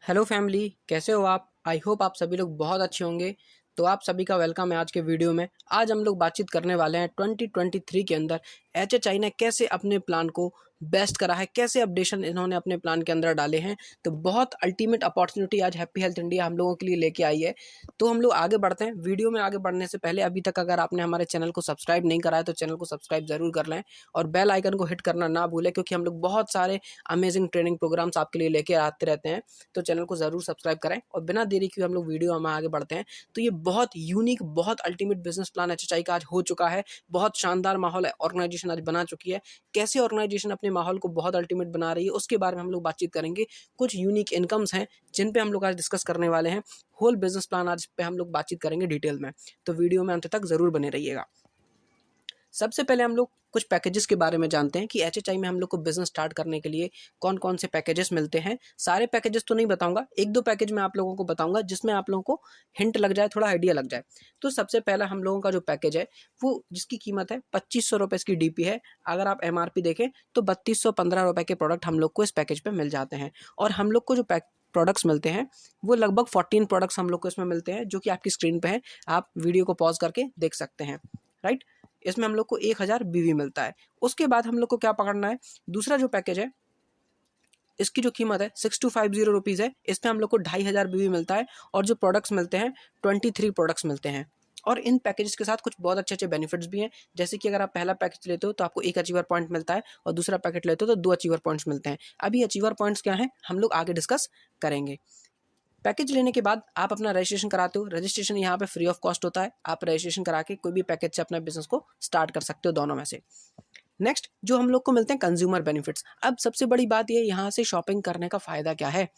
Hello family, कैसे हो आप। आई होप आप सभी लोग बहुत अच्छे होंगे। तो आप सभी का वेलकम है आज के वीडियो में। आज हम लोग बातचीत करने वाले हैं 2023 के अंदर एचएचआई ने कैसे अपने प्लान को बेस्ट करा है, कैसे अपडेशन इन्होंने अपने प्लान के अंदर डाले हैं। तो बहुत अल्टीमेट अपॉर्चुनिटी आज हैप्पी हेल्थ इंडिया हम लोगों के लिए लेके आई है। तो हम लोग आगे बढ़ते हैं। वीडियो में आगे बढ़ने से पहले अभी तक अगर आपने हमारे चैनल को सब्सक्राइब नहीं करा है तो चैनल को सब्सक्राइब जरूर कर लें और बेल आइकन को हिट करना ना भूलें, क्योंकि हम लोग बहुत सारे अमेजिंग ट्रेनिंग प्रोग्राम्स आपके लिए लेके आते रहते हैं। तो चैनल को जरूर सब्सक्राइब करें और बिना देरी के हम लोग वीडियो में आगे बढ़ते हैं। तो ये बहुत यूनिक, बहुत अल्टीमेट बिजनेस प्लान एचएचआई का आज हो चुका है। बहुत शानदार माहौल है, ऑर्गेनाइजेशन आज बना चुकी है। कैसे ऑर्गेनाइजेशन अपने माहौल को बहुत अल्टीमेट बना रही है उसके बारे में हम लोग बातचीत करेंगे। कुछ यूनिक इनकम्स हैं जिन पे हम लोग आज डिस्कस करने वाले हैं। होल बिजनेस प्लान आज पे हम लोग बातचीत करेंगे डिटेल में। तो वीडियो में अंत तक जरूर बने रहिएगा। सबसे पहले हम लोग कुछ पैकेजेस के बारे में जानते हैं कि एचएचआई में हम लोग को बिजनेस स्टार्ट करने के लिए कौन कौन से पैकेजेस मिलते हैं। सारे पैकेजेस तो नहीं बताऊंगा, एक दो पैकेज मैं आप लोगों को बताऊंगा जिसमें आप लोगों को हिंट लग जाए, थोड़ा आइडिया लग जाए। तो सबसे पहला हम लोगों का जो पैकेज है वो जिसकी कीमत है 2500 रुपये इसकी डीपी है। अगर आप एमआरपी देखें तो 3215 रुपये के प्रोडक्ट हम लोग को इस पैकेज पे मिल जाते हैं। और हम लोग को जो प्रोडक्ट्स मिलते हैं वो लगभग 14 प्रोडक्ट्स हम लोग को इसमें मिलते हैं, जो कि आपकी स्क्रीन पे है। आप वीडियो को पॉज करके देख सकते हैं। राइट, इसमें हम लोग को 1000 बीवी मिलता है। उसके बाद हम लोग को क्या पकड़ना है, दूसरा जो पैकेज है इसकी जो कीमत है 6250 रुपीज़ है। इसमें हम लोग को 2500 बीवी मिलता है और जो प्रोडक्ट्स मिलते हैं 23 प्रोडक्ट्स मिलते हैं। और इन पैकेजेस के साथ कुछ बहुत अच्छे अच्छे बेनिफिट्स भी हैं, जैसे कि अगर आप पहला पैकेज लेते हो तो आपको 1 अचीवर पॉइंट मिलता है और दूसरा पैकेट लेते हो तो 2 अचीवर पॉइंट्स मिलते हैं। अभी अचीवर पॉइंट्स क्या हैं हम लोग आगे डिस्कस करेंगे। पैकेज लेने के बाद आप अपना रजिस्ट्रेशन कराते हो। रजिस्ट्रेशन यहाँ पे फ्री ऑफ कॉस्ट होता है। आप रजिस्ट्रेशन करा के कोई भी पैकेज से अपना बिजनेस को स्टार्ट कर सकते हो, दोनों में से। नेक्स्ट जो हम लोग को मिलते हैं कंज्यूमर बेनिफिट्स। अब सबसे बड़ी बात ये, यहाँ से शॉपिंग करने का फायदा क्या है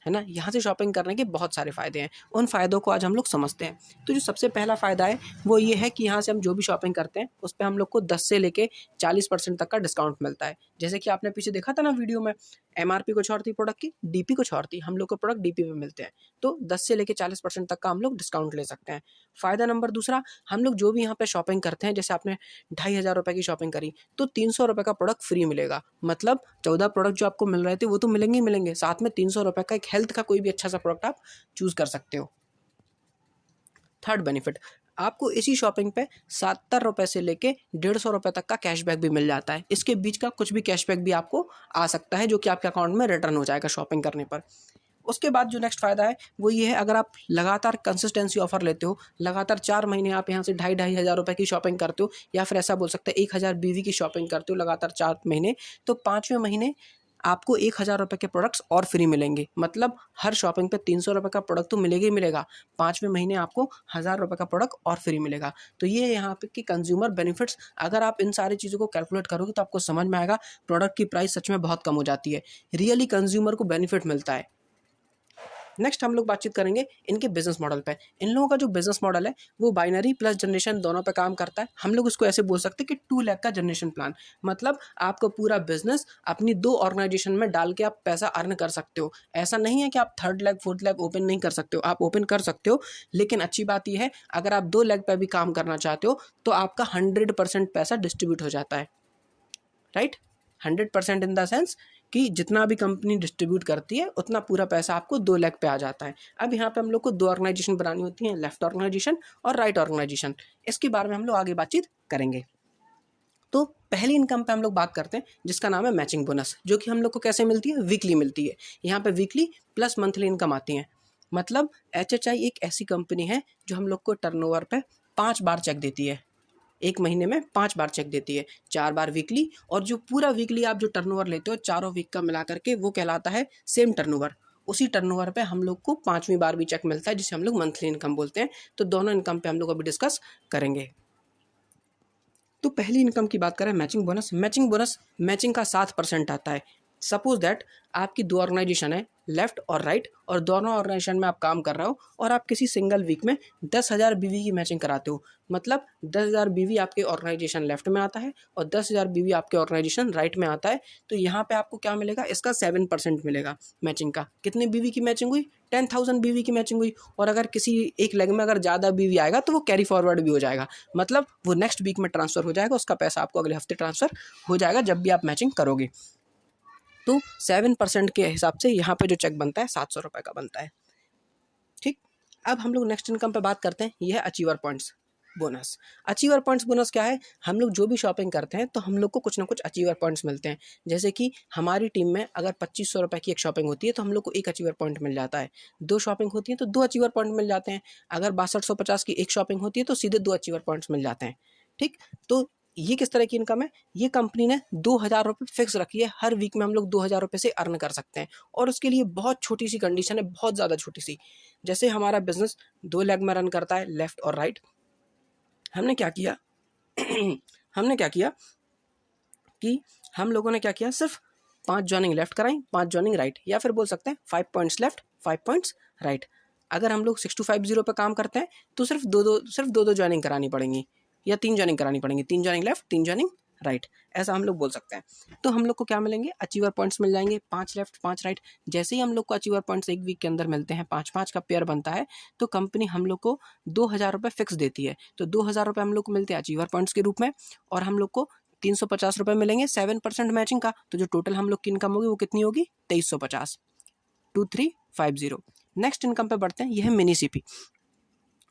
ना। यहाँ से शॉपिंग करने के बहुत सारे फ़ायदे हैं, उन फ़ायदों को आज हम लोग समझते हैं। तो जो सबसे पहला फ़ायदा है वो ये है कि यहाँ से हम जो भी शॉपिंग करते हैं उस पर हम लोग को 10 से लेके 40% तक का डिस्काउंट मिलता है। जैसे कि आपने पीछे देखा था ना वीडियो में, एमआरपी कुछ और थी प्रोडक्ट की, डीपी कुछ और थी। हम लोग को प्रोडक्ट डीपी में मिलते हैं तो 10 से लेके 40% तक का हम लोग डिस्काउंट ले सकते हैं। फ़ायदा नंबर दूसरा, हम लोग जो भी यहाँ पे शॉपिंग करते हैं, जैसे आपने 2500 रुपये की शॉपिंग करी तो 300 रुपये का प्रोडक्ट फ्री मिलेगा। मतलब 14 प्रोडक्ट जो आपको मिल रहे थे वो तो मिलेंगे ही मिलेंगे, साथ में 300 रुपये का एक हेल्थ का कोई भी अच्छा सा प्रोडक्ट आप चूज कर सकते हो। थर्ड बेनिफिट, आपको इसी शॉपिंग पे 70 रुपये से लेके 150 रुपये तक का कैशबैक भी मिल जाता है। इसके बीच का कुछ भी कैशबैक भी आपको आ सकता है, जो कि आपके अकाउंट में रिटर्न हो जाएगा शॉपिंग करने पर। उसके बाद जो नेक्स्ट फ़ायदा है वो ये है, अगर आप लगातार कंसिस्टेंसी ऑफर लेते हो, लगातार 4 महीने आप यहाँ से 2,500 रुपये की शॉपिंग करते हो, या फिर ऐसा बोल सकते हैं 1000 बीवी की शॉपिंग करते हो लगातार 4 महीने, तो 5वें महीने आपको 1000 रुपये के प्रोडक्ट्स और फ्री मिलेंगे। मतलब हर शॉपिंग पे 300 रुपये का प्रोडक्ट तो मिलेगा ही मिलेगा, 5वें महीने आपको 1000 रुपये का प्रोडक्ट और फ्री मिलेगा। तो ये यहाँ पे कि कंज्यूमर बेनिफिट्स, अगर आप इन सारी चीज़ों को कैलकुलेट करोगे तो आपको समझ में आएगा प्रोडक्ट की प्राइस सच में बहुत कम हो जाती है। रियली कंज्यूमर को बेनिफिट मिलता है। नेक्स्ट हम लोग बातचीत करेंगे इनके बिजनेस मॉडल पे। इन लोगों का जो बिजनेस मॉडल है वो बाइनरी प्लस जनरेशन दोनों पे काम करता है। हम लोग इसको ऐसे बोल सकते हैं कि 2 लाख का जनरेशन प्लान। मतलब आपको पूरा बिजनेस अपनी 2 ऑर्गेनाइजेशन में डाल के आप पैसा अर्न कर सकते हो। ऐसा नहीं है कि आप 3rd lakh 4th lakh open नहीं कर सकते हो, आप ओपन कर सकते हो। लेकिन अच्छी बात यह है, अगर आप 2 लाख पे भी काम करना चाहते हो तो आपका 100% पैसा डिस्ट्रीब्यूट हो जाता है। राइट, 100% इन द सेंस कि जितना भी कंपनी डिस्ट्रीब्यूट करती है उतना पूरा पैसा आपको 2 लाख पे आ जाता है। अब यहाँ पे हम लोग को 2 ऑर्गेनाइजेशन बनानी होती हैं, लेफ्ट ऑर्गेनाइजेशन और राइट ऑर्गेनाइजेशन। इसके बारे में हम लोग आगे बातचीत करेंगे। तो पहली इनकम पे हम लोग बात करते हैं जिसका नाम है मैचिंग बोनस, जो कि हम लोग को कैसे मिलती है, वीकली मिलती है। यहाँ पे वीकली प्लस मंथली इनकम आती है। मतलब एचएचआई एक ऐसी कंपनी है जो हम लोग को टर्नओवर पे 5 बार चेक देती है। एक महीने में 5 बार चेक देती है, 4 बार वीकली, और जो पूरा वीकली आप जो टर्नओवर लेते हो चारों वीक का मिला करके वो कहलाता है सेम टर्नओवर। उसी टर्नओवर पे हम लोग को 5वीं बार भी चेक मिलता है, जिसे हम लोग मंथली इनकम बोलते हैं। तो दोनों इनकम पे हम लोग अभी डिस्कस करेंगे। तो पहली इनकम की बात करें matching bonus. Matching bonus matching का 7% आता है। सपोज दैट आपकी 2 ऑर्गेनाइजेशन है, लेफ्ट और राइट, और दोनों ऑर्गेनाइजेशन में आप काम कर रहे हो और आप किसी सिंगल वीक में 10,000 बीवी की मैचिंग कराते हो। मतलब 10,000 बीवी आपके ऑर्गेनाइजेशन लेफ्ट में आता है और 10,000 बीवी आपके ऑर्गेनाइजेशन राइट में आता है। तो यहाँ पे आपको क्या मिलेगा, इसका 7% मिलेगा मैचिंग का। कितने बीवी की मैचिंग हुई, 10,000 बीवी की मैचिंग हुई। और अगर किसी एक लेग में अगर ज़्यादा बीवी आएगा तो वो कैरी फॉरवर्ड भी हो जाएगा। मतलब वो नेक्स्ट वीक में ट्रांसफ़र हो जाएगा, उसका पैसा आपको अगले हफ्ते ट्रांसफ़र हो जाएगा जब भी आप मैचिंग करोगे। तो 7% के हिसाब से यहाँ पे जो चेक बनता है 700 रुपये का बनता है। ठीक, अब हम लोग नेक्स्ट इनकम पे बात करते हैं। ये है achiever points bonus. Achiever points bonus क्या है? हम लोग जो भी शॉपिंग करते हैं तो हम लोग को कुछ ना कुछ अचीवर पॉइंट्स मिलते हैं। जैसे कि हमारी टीम में अगर 2500 रुपये की एक शॉपिंग होती है तो हम लोग को एक अचीवर पॉइंट मिल जाता है। 2 शॉपिंग होती है तो 2 अचीवर पॉइंट मिल जाते हैं। अगर 6250 की एक शॉपिंग होती है तो सीधे 2 अचीवर पॉइंट्स मिल जाते हैं। ठीक, तो ये किस तरह की इनकम है? ये कंपनी ने 2000 रुपये फिक्स रखी है। हर वीक में हम लोग 2000 रुपये से अर्न कर सकते हैं और उसके लिए बहुत छोटी सी कंडीशन है, बहुत ज़्यादा छोटी सी। जैसे हमारा बिजनेस 2 लेग में रन करता है, लेफ्ट और राइट। हमने क्या किया हमने क्या किया कि हम लोगों ने क्या किया, सिर्फ 5 जॉइनिंग लेफ्ट कराई, 5 जॉइनिंग राइट, या फिर बोल सकते हैं 5 पॉइंट्स लेफ्ट 5 पॉइंट्स राइट। अगर हम लोग 6250 पे काम करते हैं तो सिर्फ दो जॉइनिंग करानी पड़ेंगी या 3 जॉइनिंग करानी पड़ेंगी, 3 जॉइनिंग लेफ्ट 3 जॉइनिंग राइट, ऐसा हम लोग बोल सकते हैं। तो हम लोग को क्या मिलेंगे? अचीवर पॉइंट्स मिल जाएंगे, 5 लेफ्ट 5 राइट। जैसे ही हम लोग को अचीवर पॉइंट्स एक वीक के अंदर मिलते हैं, 5-5 का पेयर बनता है, तो कंपनी हम लोग को 2000 रुपये फिक्स देती है। तो 2000 रुपये हम लोग को मिलते हैं अचीवर पॉइंट्स के रूप में, और हम लोग को 350 रुपये मिलेंगे 7% मैचिंग का। तो जो टोटल हम लोग की इनकम होगी वो कितनी होगी? 2350, 2350। नेक्स्ट इनकम पे बढ़ते हैं। यह है मिनी सीपी।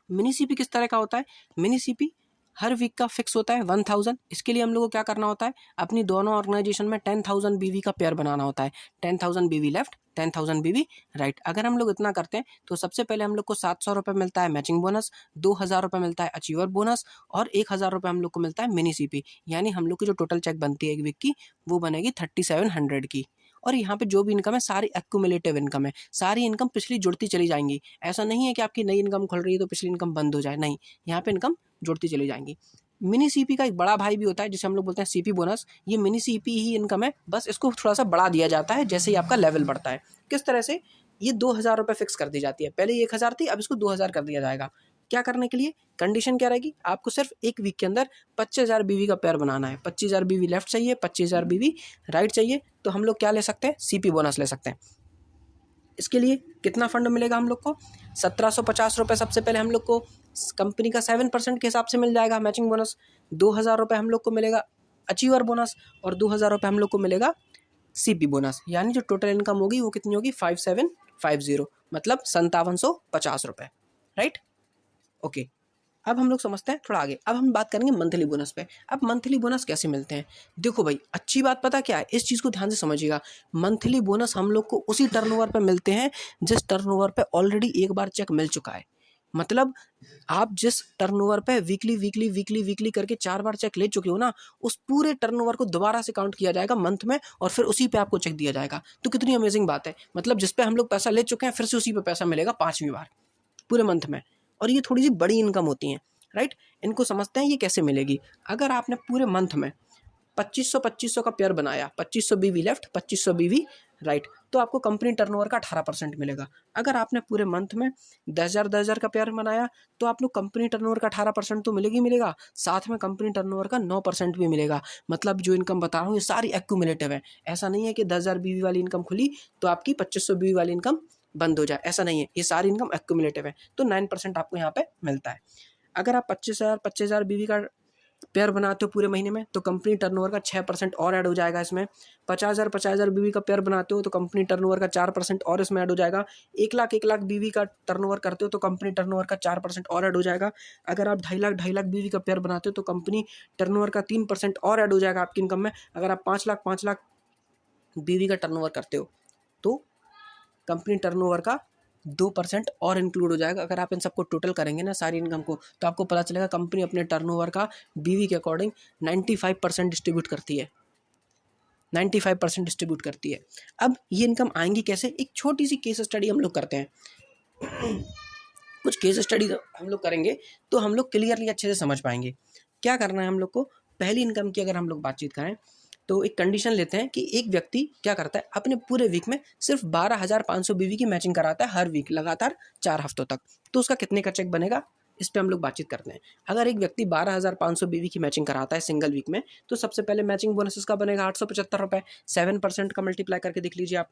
मिनी सीपी किस तरह का होता है? मिनी सीपी हर वीक का फिक्स होता है 1000। इसके लिए हम लोग को क्या करना होता है? अपनी दोनों ऑर्गेनाइजेशन में 10,000 बीवी का पेयर बनाना होता है। 10,000 बीवी लेफ्ट 10,000 बीवी राइट। अगर हम लोग इतना करते हैं तो सबसे पहले हम लोग को 700 रुपये मिलता है मैचिंग बोनस, 2000 रुपये मिलता है अचीवर बोनस, और 1000 रुपये हम लोग को मिलता है मिनी सीपी। यानी हम लोग की जो टोटल चेक बनती है एक वीक की वो बनेगी 3700 की। और यहाँ पे जो भी इनकम है सारी एक्यूमुलेटिव इनकम है, सारी इनकम पिछली जुड़ती चली जाएंगी। ऐसा नहीं है कि आपकी नई इनकम खुल रही है तो पिछली इनकम बंद हो जाए, नहीं, यहाँ पे इनकम जुड़ती चली जाएंगी। मिनी सीपी का एक बड़ा भाई भी होता है जिसे हम लोग बोलते हैं सीपी बोनस। ये मिनी सीपी ही इनकम है, बस इसको थोड़ा सा बढ़ा दिया जाता है जैसे ही आपका लेवल बढ़ता है। किस तरह से? ये 2000 रुपये फिक्स कर दी जाती है। पहले ये 1000 थी, अब इसको 2000 कर दिया जाएगा। क्या करने के लिए? कंडीशन क्या रहेगी? आपको सिर्फ एक वीक के अंदर 25,000 बीवी का पेयर बनाना है। 25,000 बीवी लेफ्ट चाहिए, 25,000 बीवी राइट चाहिए। तो हम लोग क्या ले सकते हैं? सीपी बोनस ले सकते हैं। इसके लिए कितना फंड मिलेगा हम लोग को? 1750 रुपये सबसे पहले हम लोग को कंपनी का 7% के हिसाब से मिल जाएगा मैचिंग बोनस। 2000 रुपये हम लोग को मिलेगा अचीवर बोनस, और 2000 रुपये हम लोग को मिलेगा सीपी बोनस। यानी जो टोटल इनकम होगी वो कितनी होगी? 5750, मतलब 5750 रुपये राइट। ओके, अब हम लोग समझते हैं थोड़ा आगे। अब हम बात करेंगे मंथली बोनस पे। अब मंथली बोनस कैसे मिलते हैं? देखो भाई, अच्छी बात पता क्या है, इस चीज़ को ध्यान से समझिएगा। मंथली बोनस हम लोग को उसी टर्नओवर पे मिलते हैं जिस टर्नओवर पे ऑलरेडी एक बार चेक मिल चुका है। मतलब आप जिस टर्नओवर पे वीकली करके 4 बार चेक ले चुके हो ना, उस पूरे टर्नओवर को दोबारा से काउंट किया जाएगा मंथ में, और फिर उसी पे आपको चेक दिया जाएगा। तो कितनी अमेजिंग बात है। मतलब जिस पे हम लोग पैसा ले चुके हैं फिर से उसी पे पैसा मिलेगा 5वीं बार पूरे मंथ में। और ये थोड़ी सी बड़ी इनकम होती हैं राइट। इनको समझते हैं ये कैसे मिलेगी। अगर आपने पूरे मंथ में 2500 का पेयर बनाया, 2500 बीवी लेफ्ट 2500 बीवी राइट, तो आपको कंपनी टर्नओवर का 18% मिलेगा। अगर आपने पूरे मंथ में 10,000 का पेयर बनाया तो आप लोग कंपनी टर्नओवर का 18% तो मिलेगा, साथ में कंपनी टर्नओवर का 9% भी मिलेगा। मतलब जो इनकम बता रहा हूँ ये सारी एक्यूमुलेटिव है। ऐसा नहीं है कि 10,000 बीवी वाली इनकम खुली तो आपकी 2500 बीवी वाली इनकम बंद हो जाए, ऐसा नहीं है। ये सारी इनकम एक्यूमुलेटिव है, तो 9% आपको यहाँ पे मिलता है। अगर आप 25,000 बीवी का पेयर बनाते हो पूरे महीने में तो कंपनी टर्नओवर का 6% और ऐड हो जाएगा इसमें। 50,000 बीवी का पेयर बनाते हो तो कंपनी टर्नओवर का 4% और इसमें ऐड हो जाएगा। 1 लाख बीवी का टर्नओवर करते हो तो कंपनी टर्नओवर का 4% और ऐड हो जाएगा। अगर आप 2.5 लाख बीवी का पेयर बनाते हो तो कंपनी टर्नओवर का 3% और ऐड हो जाएगा आपकी इनकम में। अगर आप 5 लाख बीवी का टर्नओवर करते हो तो कंपनी टर्नओवर का 2% और इंक्लूड हो जाएगा। अगर आप इन सबको टोटल करेंगे ना सारी इनकम को, तो आपको पता चलेगा कंपनी अपने टर्नओवर का बीवी के अकॉर्डिंग 95% डिस्ट्रीब्यूट करती है, 95% डिस्ट्रीब्यूट करती है। अब ये इनकम आएंगी कैसे? एक छोटी सी केस स्टडी हम लोग करते हैं। कुछ केस स्टडी हम लोग करेंगे तो हम लोग क्लियरली अच्छे से समझ पाएंगे। क्या करना है हम लोग को? पहली इनकम की अगर हम लोग बातचीत करें तो एक कंडीशन लेते हैं कि एक व्यक्ति क्या करता है, अपने पूरे वीक में सिर्फ 12,500 बीवी की मैचिंग कराता है हर वीक, लगातार 4 हफ्तों तक। तो उसका कितने का चेक बनेगा, इस पे हम लोग बातचीत करते हैं। अगर एक व्यक्ति 12,500 बीवी की मैचिंग कराता है सिंगल वीक में, तो सबसे पहले मैचिंग बोनस का बनेगा 875 रुपये। 7% का मल्टीप्लाई करके देख लीजिए आप।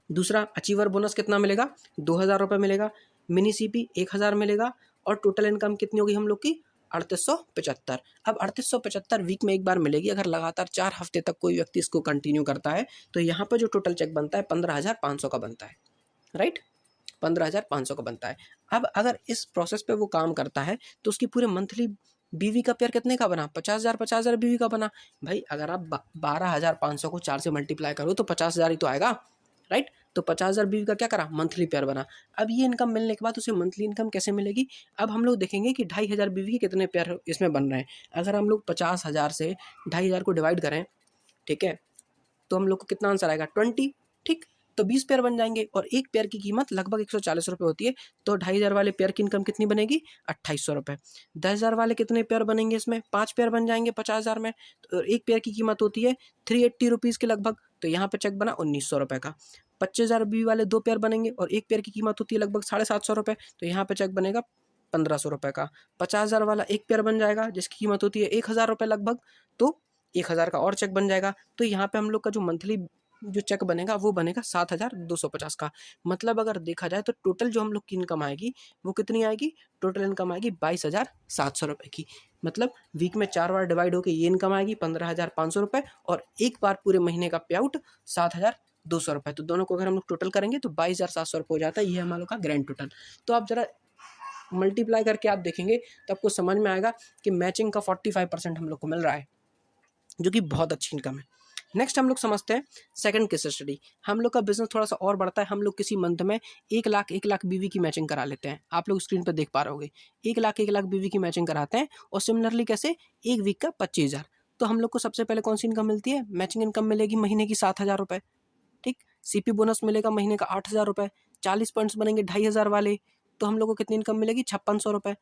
दूसरा अचीवर बोनस कितना मिलेगा? 2,000 रुपये मिलेगा। मिनी सीपी 1,000 मिलेगा। और टोटल इनकम कितनी होगी हम लोग की? 3875। अब 3875 वीक में एक बार मिलेगी। अगर लगातार 4 हफ्ते तक कोई व्यक्ति इसको कंटिन्यू करता है तो यहाँ पर जो टोटल चेक बनता है 15,500 का बनता है, राइट, 15,500 का बनता है। अब अगर इस प्रोसेस पे वो काम करता है तो उसकी पूरे मंथली बीवी का पेयर कितने का बना? 50,000 बीवी का बना। भाई अगर आप 12,500 को 4 से मल्टीप्लाई करो तो 50,000 ही तो आएगा, राइट। तो 50,000 बीवी का क्या करा? मंथली पेयर बना। अब ये इनकम मिलने के बाद उसे मंथली इनकम कैसे मिलेगी? अब हम लोग देखेंगे कि 2,500 बीवी के कितने पेयर इसमें बन रहे हैं। अगर हम लोग 50,000 से 2,500 को डिवाइड करें, ठीक है, तो हम लोग को कितना आंसर आएगा? 20, ठीक। तो 20 पेयर बन जाएंगे और एक पेयर की कीमत लगभग 140 रुपये होती है। तो 2,500 वाले पेयर की इनकम कितनी बनेगी? 2,800 रुपये। 10,000 वाले कितने पेयर बनेंगे? इसमें 5 पेयर बन जाएंगे 50,000 में। तो एक पेयर की कीमत होती है 380 रुपीज़ के लगभग। तो यहाँ पे चेक बना 1,900 रुपये का। 25,000 बी वाले 2 पेयर बनेंगे और एक पेयर की कीमत होती है लगभग 750 रुपये। तो यहाँ पे चेक बनेगा 1,500 रुपये का। 50,000 वाला एक पेयर बन जाएगा जिसकी कीमत होती है 1,000 रुपये लगभग। तो 1,000 का और चेक बन जाएगा। तो यहाँ पे हम लोग का जो मंथली जो चेक बनेगा वो बनेगा 7,250 का। मतलब अगर देखा जाए तो टोटल जो हम लोग की इनकम आएगी वो कितनी आएगी? टोटल इनकम आएगी 22,700 रुपये की। मतलब वीक में 4 बार डिवाइड होकर ये इनकम आएगी 15,500 रुपये और एक बार पूरे महीने का पे आउट 7,200 रुपये। तो दोनों को अगर हम लोग टोटल करेंगे तो 22,700 रुपये हो जाता है। ये हम लोग का ग्रैंड टोटल। तो आप जरा मल्टीप्लाई करके आप देखेंगे तो आपको समझ में आएगा कि मैचिंग का 45% हम लोग को मिल रहा है, जो कि बहुत अच्छी इनकम है। नेक्स्ट हम लोग समझते हैं सेकंड केस स्टडी। हम लोग का बिजनेस थोड़ा सा और बढ़ता है। हम लोग किसी मंथ में 1,00,000 बीवी की मैचिंग करा लेते हैं। आप लोग स्क्रीन पर देख पा रहे होगे 1,00,000 बीवी की मैचिंग कराते हैं। और सिमिलरली कैसे? एक वीक का 25,000। तो हम लोग को सबसे पहले कौन सी इनकम मिलती है? मैचिंग इनकम मिलेगी महीने की 7,000 रुपये, ठीक। सीपी बोनस मिलेगा महीने का 8,000 रुपये। 40 पॉइंट्स बनेंगे 2,500 वाले, तो हम लोग को कितनी इनकम मिलेगी? 5,600 रुपये।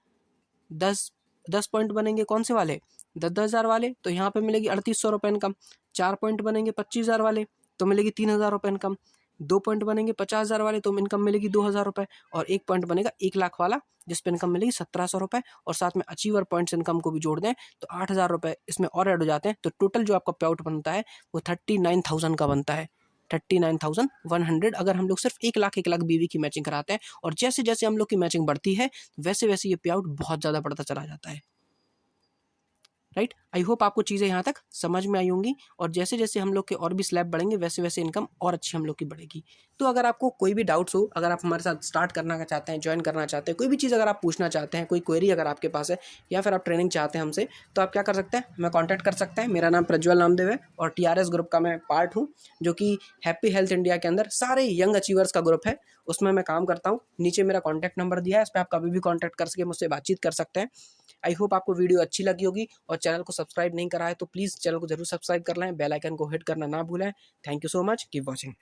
10 पॉइंट बनेंगे कौन से वाले? 10,000 वाले, तो यहाँ पे मिलेगी 3,800 रुपये इनकम। 4 पॉइंट बनेंगे 25,000 वाले तो मिलेगी 3,000 रुपये इनकम। 2 पॉइंट बनेंगे 50,000 वाले तो इनकम मिलेगी 2,000 रुपये। और 1 पॉइंट बनेगा 1,00,000 वाला जिस पे इनकम मिलेगी 1,700 रुपये। और साथ में अचीवर पॉइंट्स इनकम को भी जोड़ दें तो 8,000 रुपये इसमें और ऐड हो जाते हैं। तो टोटल जो आपका पे आउट बनता है वो 39,000 का बनता है। 39,100 अगर हम लोग सिर्फ 1,00,000 बीवी की मैचिंग कराते हैं। और जैसे जैसे हम लोग की मैचिंग बढ़ती है वैसे वैसे ये पे आउट बहुत ज़्यादा बढ़ता चला जाता है, राइट। आई होप आपको चीज़ें यहाँ तक समझ में आई होंगी। और जैसे जैसे हम लोग के और भी स्लैब बढ़ेंगे वैसे वैसे इनकम और अच्छी हम लोग की बढ़ेगी। तो अगर आपको कोई भी डाउट्स हो, अगर आप हमारे साथ स्टार्ट करना चाहते हैं, ज्वाइन करना चाहते हैं, कोई भी चीज़ अगर आप पूछना चाहते हैं, कोई क्वेरी अगर आपके पास है या फिर आप ट्रेनिंग चाहते हैं हमसे, तो आप क्या कर सकते हैं? हमें कॉन्टैक्ट कर सकते हैं। मेरा नाम प्रज्वल नामदेव है और TRS ग्रुप का मैं पार्ट हूँ, जो कि हैप्पी हेल्थ इंडिया के अंदर सारे यंग अचीवर्स का ग्रुप है, उसमें मैं काम करता हूँ। नीचे मेरा कॉन्टैक्ट नंबर दिया है, इस पर आप कभी भी कॉन्टैक्ट कर सके, मुझसे बातचीत कर सकते हैं। आई होप आपको वीडियो अच्छी लगी होगी। और चैनल को सब्सक्राइब नहीं करा है तो प्लीज़ चैनल को जरूर सब्सक्राइब कर लें, बेल आइकन को हिट करना ना भूलें। Thank you so much, keep watching.